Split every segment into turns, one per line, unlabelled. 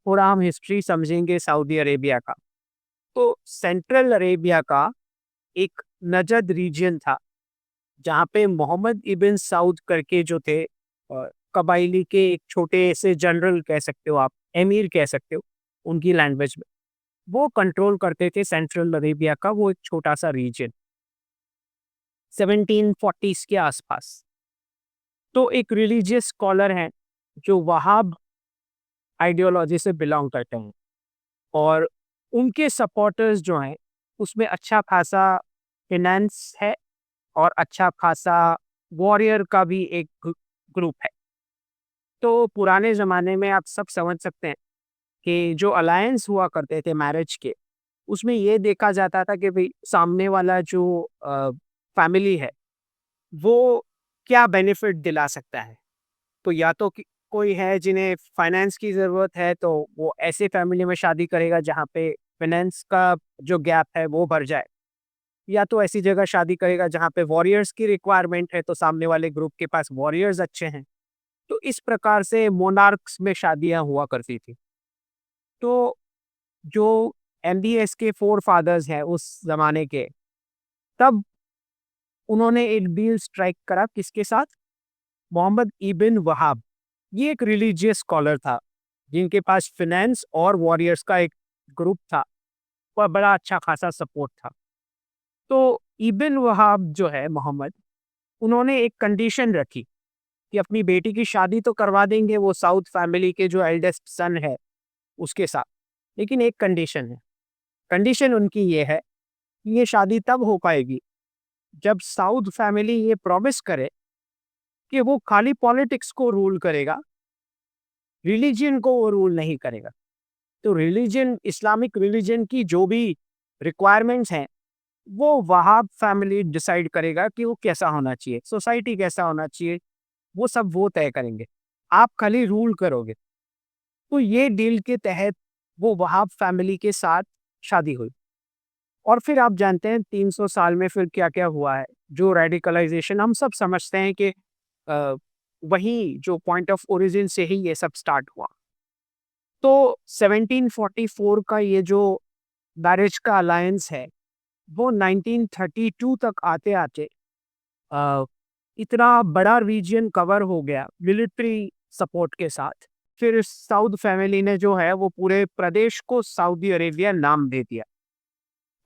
थोड़ा हम हिस्ट्री समझेंगे सऊदी अरेबिया का, तो सेंट्रल अरेबिया का एक नजद रीजन था, जहाँ पे मोहम्मद इब्न सऊद करके जो थे कबाइली के एक छोटे से जनरल कह सकते हो आप, एमीर कह सकते हो उनकी लैंग्वेज में, वो कंट्रोल करते थे सेंट्रल अरेबिया का वो एक छोटा सा रीजन 1740s के आसपास। तो एक रिलीजियस स्कॉलर हैं जो वहाब आइडियोलॉजी से बिलोंग करते हैं, और उनके सपोर्टर्स जो हैं उसमें अच्छा खासा फिनेंस है और अच्छा खासा वॉरियर का भी एक ग्रुप है। तो पुराने ज़माने में आप सब समझ सकते हैं कि जो अलायंस हुआ करते थे मैरिज के, उसमें ये देखा जाता था कि भई सामने वाला जो फैमिली है, वो क्या बेनिफिट दिला सकता है। तो या तो कि कोई है जिन्हें फाइनेंस की ज़रूरत है, तो वो ऐसे फैमिली में शादी करेगा जहाँ पे फाइनेंस का जो गैप है वो भर जाए। या तो ऐसी जगह शादी करेगा जहाँ पे वॉरियर्स की रिक्वायरमेंट है, तो सामने वाले ग्रुप के पास वॉरियर्स अच्छे हैं। तो इस प्रकार से मोनार्क्स में शादियाँ हुआ करती थी। तो जो एमबीएस के फोर फादर्स हैं उस ज़माने के, तब उन्होंने एक डील स्ट्राइक करा किसके साथ? मोहम्मद इब्न वहाब। ये एक रिलीजियस स्कॉलर था, जिनके पास फाइनेंस और वॉरियर्स का एक ग्रुप था, और बड़ा अच्छा खासा सपोर्ट था। तो इब्न वहाब जो है मोहम्मद, उन्होंने एक कंडीशन रखी कि अपनी बेटी की शादी तो करवा देंगे वो साउथ फैमिली के जो एल्डेस्ट सन है उसके साथ, लेकिन एक कंडीशन है। कंडीशन उनकी ये है कि ये शादी तब हो पाएगी जब साउथ फैमिली ये प्रॉमिस करे कि वो खाली पॉलिटिक्स को रूल करेगा, रिलीजन को वो रूल नहीं करेगा। तो रिलीजन, इस्लामिक रिलीजन की जो भी रिक्वायरमेंट्स हैं, वो वहाब फैमिली डिसाइड करेगा कि वो कैसा होना चाहिए, सोसाइटी कैसा होना चाहिए, वो सब वो तय करेंगे। आप खाली रूल करोगे। तो ये डील के तहत वो वहाब फैमिली के साथ शादी हुई। और फिर आप जानते हैं 300 साल में फिर क्या-क्या हुआ है। जो रेडिकलाइजेशन हम सब समझते हैं कि अ, वही जो पॉइंट ऑफ ओरिजिन से ही ये सब स्टार्ट हुआ। तो 1744 का ये जो मैरिज का अलायंस है, वो 1932 तक आते-आते अ, इतना बड़ा रीजन कवर हो गया मिलिट्री सपोर्ट के साथ। फिर साउद फैमिली ने जो है वो पूरे प्रदेश को सऊदी अरेबिया नाम दे दिया।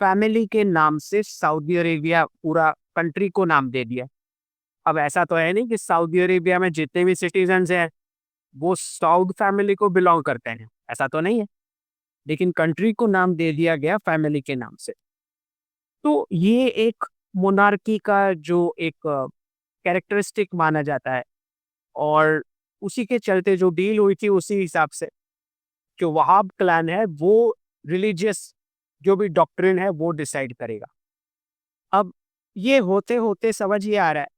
फैमिली के नाम से सऊदी अरेबिया पूरा कंट्री को नाम दे दिया। अब ऐसा तो है नहीं कि सऊदी अरेबिया में जितने भी सिटीजन्स हैं, वो सऊद फैमिली को बिलॉन्ग करते हैं, ऐसा तो नहीं है। लेकिन कंट्री को नाम दे दिया गया फैमिली के नाम से। तो ये एक मोनार्की का जो एक कैरेक्टरिस्टिक माना जाता है, और उसी के चलते जो डील हुई थी उसी हिसाब से जो वहाब क्लैन है वो रिलीजियस जो भी डॉक्ट्रिन है वो डिसाइड करेगा। अब ये होते-होते समझ ये आ रहा है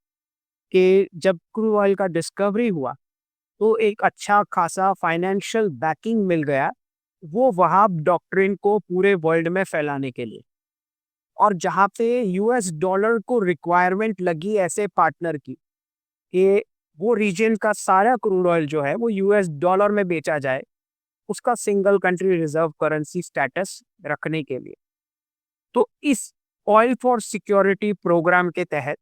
कि जब क्रूड ऑयल का डिस्कवरी हुआ, तो एक अच्छा खासा फाइनेंशियल बैकिंग मिल गया, वो वहाब डॉक्ट्रिन को पूरे वर्ल्ड में फैलाने के लिए। और जहाँ पे यूएस डॉलर को रिक्वायरमेंट लगी ऐसे पार्टनर की कि वो रीजन का सारा क्रूड ऑयल जो है वो यूएस डॉलर में बेचा जाए, उसका single country reserve currency status रखने के लिए। तो इस ऑयल फॉर सिक्योरिटी प्रोग्राम के तहत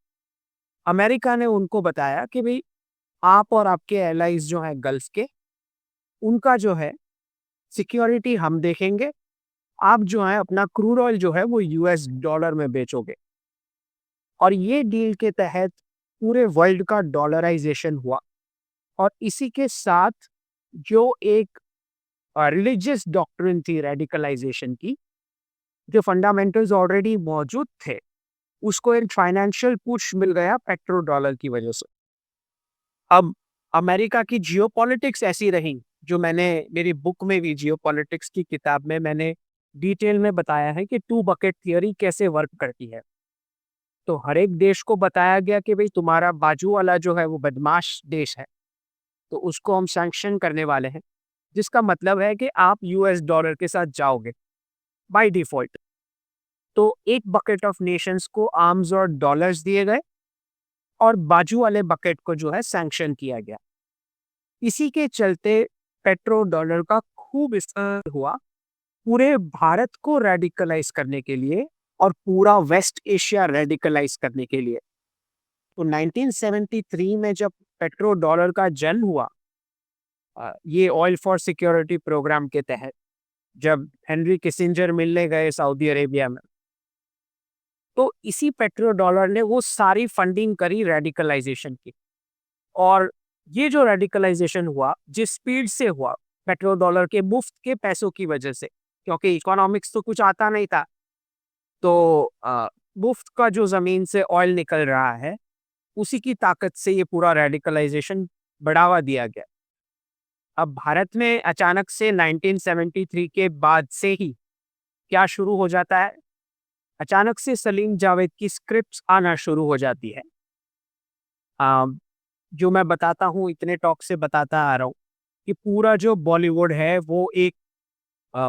अमेरिका ने उनको बताया कि भाई आप और आपके एलाइज जो हैं गल्फ के, उनका जो है सिक्योरिटी हम देखेंगे, आप जो है अपना क्रूड ऑयल जो है वो यूएस डॉलर में बेचोगे। और ये डील के तहत पूरे वर्ल्ड का डॉलराइजेशन हुआ, और इसी के साथ जो एक रिलीजियस डॉक्ट्रिन थी रेडिकलाइजेशन की, जो फंडामेंटल्स ऑलरेडी मौजूद थे, उसको एक फाइनेंशियल पुश मिल गया पेट्रो डॉलर की वजह से। अब अमेरिका की जियोपॉलिटिक्स ऐसी रही, जो मैंने मेरी बुक में भी जियोपॉलिटिक्स की किताब में मैंने डिटेल में बताया है कि टू बकेट थियरी कैसे वर्क करती है। तो हर एक देश को बताया गया कि भाई तुम्हारा बाजू वाला जो है वो बदमाश देश है, तो उसको हम सैंक्शन करने वाले हैं, जिसका मतलब है कि आप यूएस डॉलर के साथ जाओगे बाय डिफॉल्ट। तो एक बकेट ऑफ नेशंस को आर्म्स और डॉलर्स दिए गए, और बाजू वाले बकेट को जो है सैंक्शन किया गया। इसी के चलते पेट्रो डॉलर का खूब इस्तेमाल हुआ पूरे भारत को रेडिकलाइज करने के लिए और पूरा वेस्ट एशिया रेडिकलाइज करने के लिए। तो 1973 में जब पेट्रो डॉलर का जन्म हुआ, ये ऑयल फॉर सिक्योरिटी प्रोग्राम के तहत, जब हेनरी किसिंजर मिलने गए सऊदी अरेबिया में, तो इसी पेट्रो डॉलर ने वो सारी फंडिंग करी रेडिकलाइजेशन की। और ये जो रेडिकलाइजेशन हुआ, जिस स्पीड से हुआ, पेट्रो डॉलर के मुफ्त के पैसों की वजह से, क्योंकि इकोनॉमिक्स तो कुछ आता नहीं था। तो मुफ्त का जो जमीन से ऑयल निकल रहा है, उसी की ताकत से ये पूरा रेडिकलाइजेशन बढ़ावा दिया गया। अब भारत में अचानक से 1973 के बाद से ही क्या शुरू हो जाता है? अचानक से सलीम जावेद की स्क्रिप्ट्स आना शुरू हो जाती है। अ, जो मैं बताता हूँ, इतने टॉक से बताता आ रहा हूँ कि पूरा जो बॉलीवुड है वो एक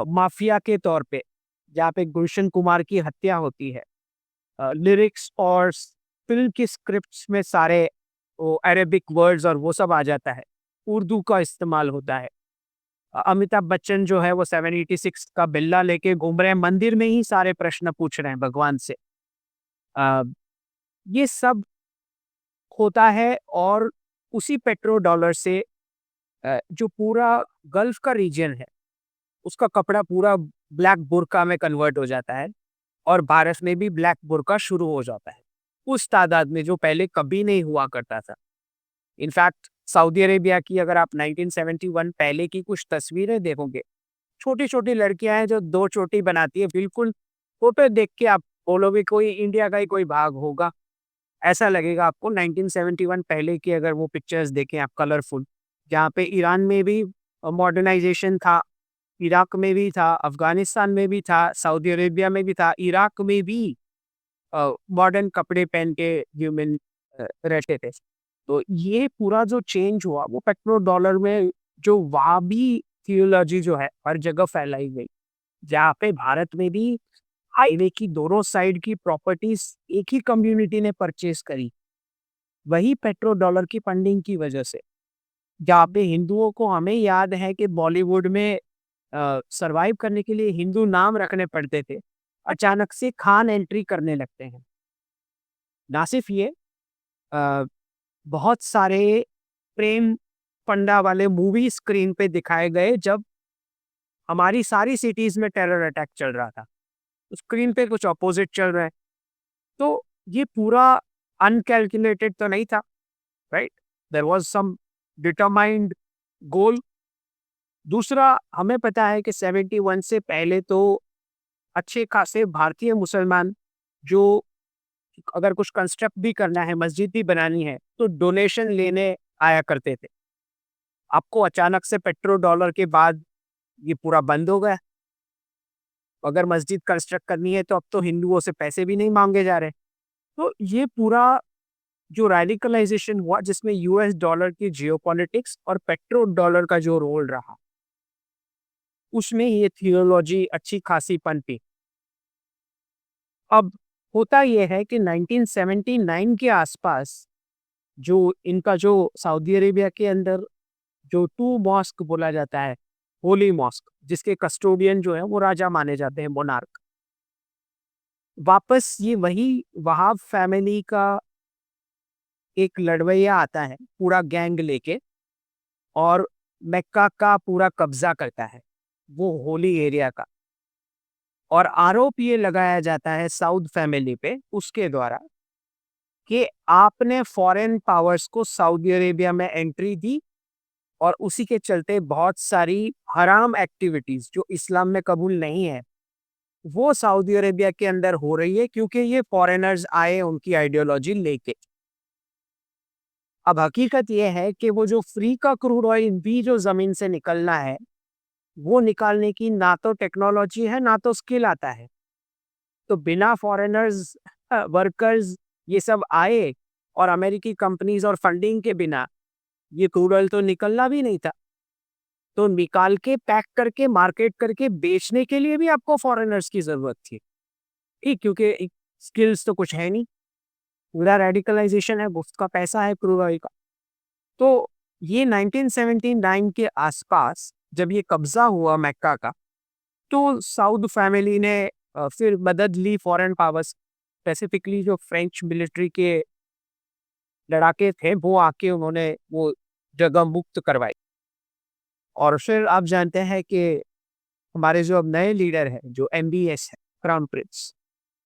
माफिया के तौर पे, जहाँ पे गुलशन कुमार की हत्या होती है, लिरिक्स और फिल्म की स्क्रिप्ट्स में सारे वो अरेबिक वर्ड्स और वो सब आ जाता है, उर्दू का इस्तेमाल होता है। अमिताभ बच्चन जो है वो 786 का बिल्ला लेके घूम रहे हैं, मंदिर में ही सारे प्रश्न पूछ रहे हैं भगवान से। अ, ये सब होता है और उसी पेट्रो डॉलर से जो पूरा गल्फ का रीजन है, उसका कपड़ा पूरा ब्लैक बुर्का में कन्वर्ट हो जाता है और भारत में भी ब्लैक बुर्का शुरू हो जाता है, उस तादाद में जो पहले कभी नहीं हुआ करता था। इनफैक्ट सऊदी अरेबिया की अगर आप 1971 पहले की कुछ तस्वीरें देखोगे, छोटी-छोटी लड़कियां हैं जो 2 चोटी बनाती है, बिल्कुल फोटो देख के आप बोलोगे कोई इंडिया का ही कोई भाग होगा। ऐसा लगेगा आपको 1971 पहले की अगर वो पिक्चर्स देखें आप, कलरफुल, जहाँ पे ईरान में भी मॉडर्नाइजेशन था, इराक में भी था, अफ़गानिस्तान में भी था, सऊदी अरेबिया में भी था, इराक में भी मॉडर्न कपड़े पहन के ह्यूमन रहते थे। तो ये पूरा जो चेंज हुआ वो पेट्रो डॉलर में, जो वहाबी थियोलॉजी जो है हर जगह फैलाई गई, जहाँ पे भारत में भी हाईवे की दोनों साइड की प्रॉपर्टीज एक ही कम्युनिटी ने परचेज करी, वही पेट्रो डॉलर की फंडिंग की वजह से। जहाँ पे हिंदुओं को, हमें याद है कि बॉलीवुड में सरवाइव करने के लिए हिंदू नाम रखने पड़ते थे, अचानक से खान एंट्री करने लगते हैं। ना सिर्फ ये, अ, बहुत सारे प्रेम पंडा वाले मूवी स्क्रीन पे दिखाए गए जब हमारी सारी सिटीज में टेरर अटैक चल रहा था, स्क्रीन पे कुछ अपोजिट चल रहा है। तो ये पूरा अनकैलकुलेटेड तो नहीं था, right? There was some determined goal. दूसरा, हमें पता है कि 71 से पहले तो अच्छे खासे भारतीय मुसलमान, जो अगर कुछ कंस्ट्रक्ट भी करना है, मस्जिद भी बनानी है, तो डोनेशन लेने आया करते थे। आपको अचानक से पेट्रो डॉलर के बाद ये पूरा बंद हो गया। अगर मस्जिद कंस्ट्रक्ट करनी है तो अब तो हिंदुओं से पैसे भी नहीं मांगे जा रहे। तो ये पूरा जो रेडिकलाइजेशन हुआ, जिसमें यूएस डॉलर की जियोपॉलिटिक्स और पेट्रो डॉलर का जो रोल रहा, उसमें ये थियोलॉजी अच्छी खासी पनपी। अब होता ये है कि 1979 के आसपास, जो इनका जो सऊदी अरेबिया के अंदर जो टू मॉस्क बोला जाता है, होली मॉस्क, जिसके कस्टोडियन जो है वो राजा माने जाते हैं, मोनार्क, वापस ये वही वहाब फैमिली का एक लड़वैया आता है पूरा गैंग लेके, और मक्का का पूरा कब्जा करता है, वो होली एरिया का। और आरोप ये लगाया जाता है साउद फैमिली पे, उसके द्वारा, कि आपने फॉरेन पावर्स को सऊदी अरेबिया में एंट्री दी और उसी के चलते बहुत सारी हराम एक्टिविटीज जो इस्लाम में कबूल नहीं है, वो सऊदी अरेबिया के अंदर हो रही है, क्योंकि ये फॉरेनर्स आए उनकी आइडियोलॉजी लेके। अब हकीकत ये है कि वो जो फ्री का क्रूड ऑयल भी जो जमीन से निकलना है, वो निकालने की ना तो टेक्नोलॉजी है ना तो स्किल आता है। तो बिना फॉरेनर्स, वर्कर्स, ये सब आए और अमेरिकी कंपनीज और फंडिंग के बिना ये क्रूड ऑयल तो निकलना भी नहीं था। तो निकाल के पैक करके मार्केट करके बेचने के लिए भी आपको फॉरेनर्स की जरूरत थी। ठीक, क्योंकि स्किल्स तो कुछ है नहीं, पूरा रेडिकलाइजेशन है, मुफ्त का पैसा है क्रूड ऑयल का। तो ये 1979 के आसपास जब ये कब्जा हुआ मक्का का, तो साउद फैमिली ने फिर मदद ली फॉरेन पावर्स, स्पेसिफिकली जो फ्रेंच मिलिट्री के लड़ाके थे, वो आके उन्होंने वो जगह मुक्त करवाई। और फिर आप जानते हैं कि हमारे जो अब नए लीडर हैं, जो एमबीएस है, क्राउन प्रिंस,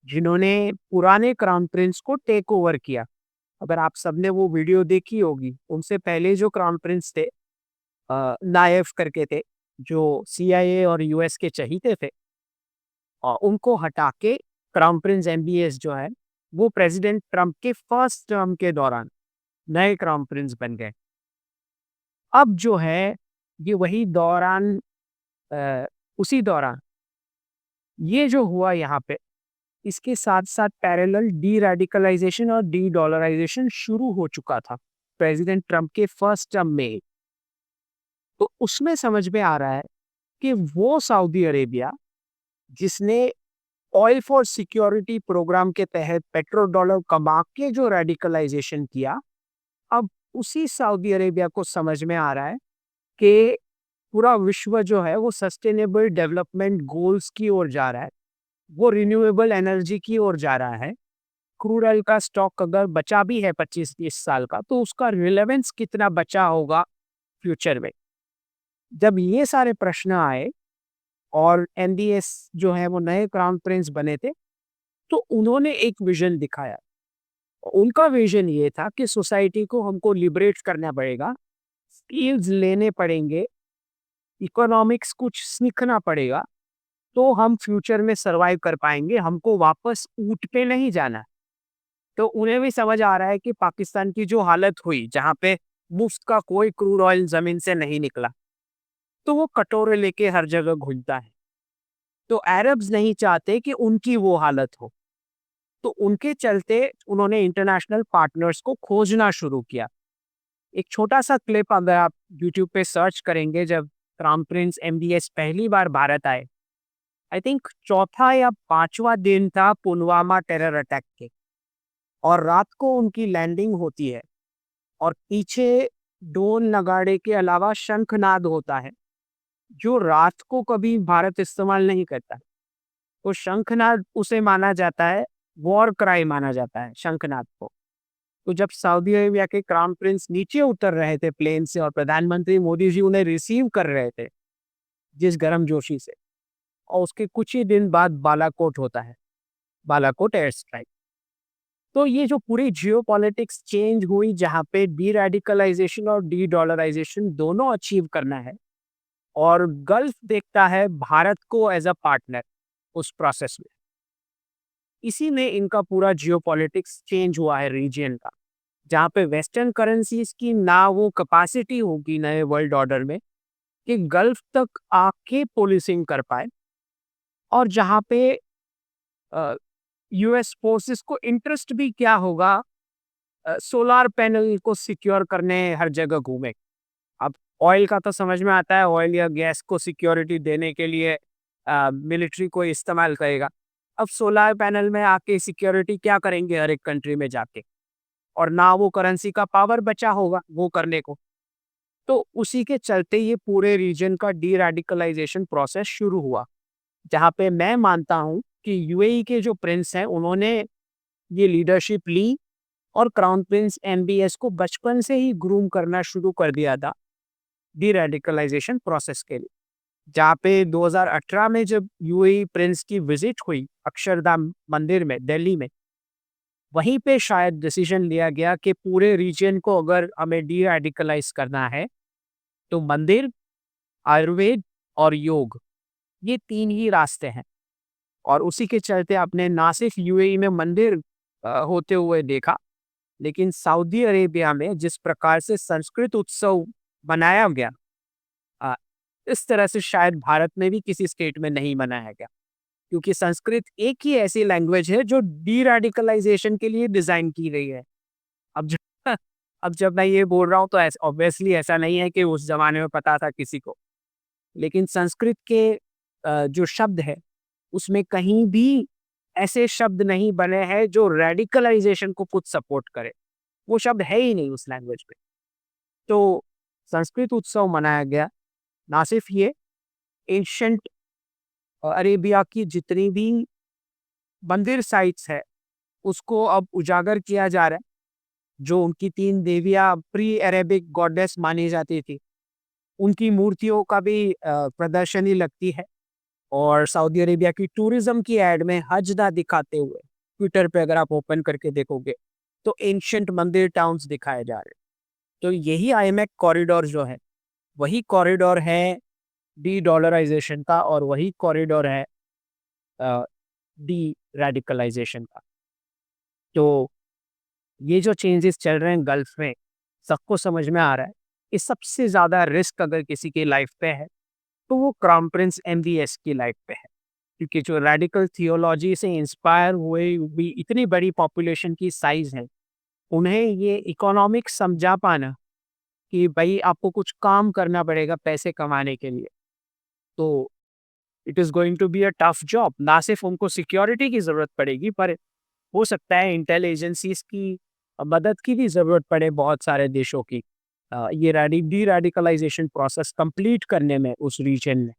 जिन्होंने पुराने क्राउन प्रिंस को टेक ओवर किया। अगर आप सबने वो वीडियो देखी होगी, उनसे पहले जो क्राउन प्रिंस थे, नायफ करके थे, जो सीआईए और यूएस के चहीते थे, और उनको हटा के क्राउन प्रिंस एमबीएस जो है, वो प्रेसिडेंट ट्रम्प के फर्स्ट टर्म के दौरान नए क्राउन प्रिंस बन गए। अब जो है, ये वही दौरान, अ, उसी दौरान ये जो हुआ यहाँ पे, इसके साथ-साथ पैरेलल डी-रेडिकलाइज़ेशन और डी-डॉलराइज़ेशन शुरू हो चुका था, प्रेज़िडेंट ट्रम्प के फर्स्ट टर्म में ही। तो उसमें समझ में आ रहा है कि वो सऊदी अरेबिया, जिसने ऑयल फॉर सिक्योरिटी प्रोग्राम के तहत पेट्रो डॉलर कमा के जो रेडिकलाइज़ेशन किया, अब उसी सऊदी अरेबिया को समझ में आ रहा है कि पूरा विश्व जो है, वो सस्टेनेबल डेवलपमेंट गोल्स की ओर जा रहा है। वो रिन्यूएबल एनर्जी की ओर जा रहा है। क्रूड ऑयल का स्टॉक अगर बचा भी है 25-30 साल का, तो उसका रिलेवेंस कितना बचा होगा फ्यूचर में। जब ये सारे प्रश्न आए और एनडीएस जो है वो नए क्राउन प्रिंस बने थे, तो उन्होंने एक विजन दिखाया। उनका विजन ये था कि सोसाइटी को हमको लिबरेट करना पड़ेगा, स्किल्स लेने पड़ेंगे, इकोनॉमिक्स कुछ सीखना पड़ेगा, तो हम फ्यूचर में सर्वाइव कर पाएंगे, हमको वापस ऊँट पे नहीं जाना। तो उन्हें भी समझ आ रहा है कि पाकिस्तान की जो हालत हुई, जहाँ पे मुफ्त का कोई क्रूड ऑयल ज़मीन से नहीं निकला, तो वो कटोरे लेके हर जगह घूमता है। तो अरब्स नहीं चाहते कि उनकी वो हालत हो। तो उनके चलते उन्होंने इंटरनेशनल पार्टनर्स को खोजना शुरू किया। एक छोटा-सा क्लिप अगर आप यूट्यूब पे सर्च करेंगे, जब क्राउन प्रिंस एमबीएस पहली बार भारत आए, आई थिंक चौथा या 5वां दिन था पुलवामा टेरर अटैक के, और रात को उनकी लैंडिंग होती है, और पीछे ढोल नगाड़े के अलावा शंखनाद होता है, जो रात को कभी भारत इस्तेमाल नहीं करता। तो शंखनाद उसे माना जाता है, वॉर क्राई माना जाता है शंखनाद को। तो जब सऊदी अरेबिया के क्राउन प्रिंस नीचे उतर रहे थे प्लेन से, और प्रधानमंत्री मोदी जी उन्हें रिसीव कर रहे थे जिस गर्मजोशी से, और उसके कुछ ही दिन बाद बालाकोट होता है, बालाकोट एयर स्ट्राइक। तो ये जो पूरी जियोपॉलिटिक्स चेंज हुई, जहाँ पे डी-रेडिकलाइज़ेशन और डी-डॉलराइज़ेशन दोनों अचीव करना है, और गल्फ देखता है भारत को एज़ अ पार्टनर उस प्रोसेस में। इसी में इनका पूरा जियोपॉलिटिक्स चेंज हुआ है रीजियन का, जहाँ पे वेस्टर्न करेंसीज़ की ना वो कैपेसिटी होगी नए वर्ल्ड ऑर्डर में कि गल्फ तक आके पोलिसिंग कर पाए, और जहाँ पे यूएस फोर्सेस को इंटरेस्ट भी क्या होगा, सोलार पैनल को सिक्योर करने हर जगह घूमे। अब ऑयल का तो समझ में आता है, ऑयल या गैस को सिक्योरिटी देने के लिए मिलिट्री को इस्तेमाल करेगा। अब सोलार पैनल में आके सिक्योरिटी क्या करेंगे हर एक कंट्री में जाके, और ना वो करेंसी का पावर बचा होगा वो करने को। तो उसी के चलते ये पूरे रीजन का डी रेडिकलाइजेशन प्रोसेस शुरू हुआ, जहाँ पे मैं मानता हूँ कि यूएई के जो प्रिंस हैं, उन्होंने ये लीडरशिप ली, और क्राउन प्रिंस एमबीएस को बचपन से ही ग्रूम करना शुरू कर दिया था डी रेडिकलाइजेशन प्रोसेस के लिए। जहाँ पे 2018 में जब यूएई प्रिंस की विजिट हुई अक्षरधाम मंदिर में दिल्ली में, वहीं पे शायद डिसीजन लिया गया कि पूरे रीजन को अगर हमें डी रेडिकलाइज करना है, तो मंदिर, आयुर्वेद और योग, ये 3 ही रास्ते हैं। और उसी के चलते आपने ना सिर्फ यूएई में मंदिर होते हुए देखा, लेकिन सऊदी अरेबिया में जिस प्रकार से संस्कृत उत्सव मनाया गया, अ, इस तरह से शायद भारत में भी किसी स्टेट में नहीं मनाया गया। क्योंकि संस्कृत एक ही ऐसी लैंग्वेज है जो डी-रेडिकलाइजेशन के लिए डिज़ाइन की गई है। अब जब अब जब मैं ये बोल रहा हूँ, तो ऑब्वियसली ऐसा नहीं है कि उस ज़माने में पता था किसी को। लेकिन संस्कृत के जो शब्द है, उसमें कहीं भी ऐसे शब्द नहीं बने हैं जो रेडिकलाइजेशन को कुछ सपोर्ट करे। वो शब्द है ही नहीं उस लैंग्वेज में। तो संस्कृत उत्सव मनाया गया, ना सिर्फ ये, एंशंट अरेबिया की जितनी भी मंदिर साइट्स है, उसको अब उजागर किया जा रहा है। जो उनकी 3 देवियाँ प्री अरेबिक गॉडेस मानी जाती थी, उनकी मूर्तियों का भी प्रदर्शनी लगती है। और सऊदी अरेबिया की टूरिज़्म की ऐड में हजदा दिखाते हुए, ट्विटर पे अगर आप ओपन करके देखोगे, तो एंशिएंट मंदिर टाउन्स दिखाए जा रहे हैं। तो यही आईएमएफ कॉरिडोर जो है, वही कॉरिडोर है डी-डॉलराइज़ेशन का, और वही कॉरिडोर है अ, डी-रेडिकलाइज़ेशन का। तो ये जो चेंजेस चल रहे हैं गल्फ में, सबको समझ में आ रहा है कि सबसे ज़्यादा रिस्क अगर किसी की लाइफ पे है, तो वो क्राउन प्रिंस एमवीएस की लाइफ पे है। क्योंकि जो रेडिकल थियोलॉजी से इंस्पायर हुए भी इतनी बड़ी पॉपुलेशन की साइज़ है, उन्हें ये इकोनॉमिक्स समझा पाना कि भई आपको कुछ काम करना पड़ेगा पैसे कमाने के लिए। तो it is going to be a tough job. ना सिर्फ़ उनको सिक्योरिटी की ज़रूरत पड़ेगी, पर हो सकता है इंटेल एजेंसीज़ की मदद की भी ज़रूरत पड़े बहुत सारे देशों की। ये डी-रेडिकलाइज़ेशन प्रोसेस कंप्लीट करने में उस रीजन में।